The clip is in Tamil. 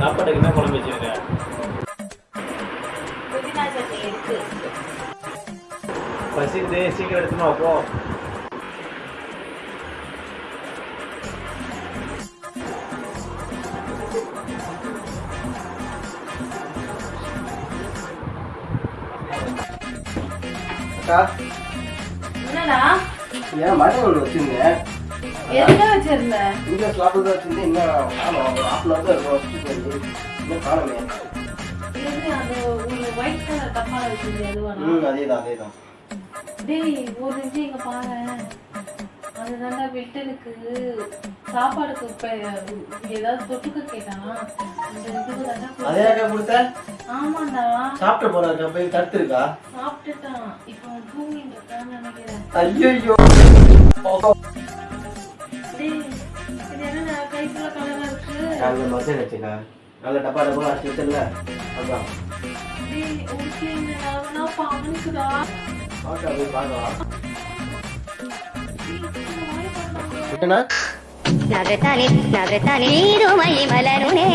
சாப்பாட்டுக்கு என்ன குழம்பு வச்சிருக்க? புதினா சட்னி இருக்கு. பசித்து சீக்கிரம் எடுத்துமா போ. அக்கா, என்னடா ஏன் மட்டன் ஒன்று வச்சிருந்தேன். எதுல வச்சிருந்த? இங்கே ஸ்லாப்பில் தான் வச்சிருந்தேன். இன்னும் காணும், ஒரு ஹாஃப் அன் ஹவர் தான் இருக்கும். இன்னும் காணுமே. எது அந்த ஒரு ஒயிட் கலர் டப்பால வச்சிருந்தே அதுவா? அதேதான். டேய் ஒரு நிமிஷம் இங்க பாரு. அதுதான்டா வில்டனுக்கு சாப்பாடுக்கு ஏதாவது தொட்டுக்க கேட்டான். அந்த இதுக்கு தான்டா அதே அக்கா கொடுத்த? ஆமாண்டா. சாப்பிட்டு போறாக்கா, போய் தடுத்துருக்கா? சாப்பிட்டுட்டான். இப்போ அவன் தூங்கிட்டு இருக்கான்னு நினைக்கிறேன். ஐயோ, டேய் இது என்ன கை ஃபுல்லா கலரா இருக்கு? காலைல மசன் வச்சுக்கா. நல்ல டப்பா அடிச்சு வச்சிடல. அதான் டேய் ஓகே நான் பாவனுக்குடா. பாக்கா, போய் பார்க்கலாம். நகத்தானே நகத்தானே நீருமை மலருனே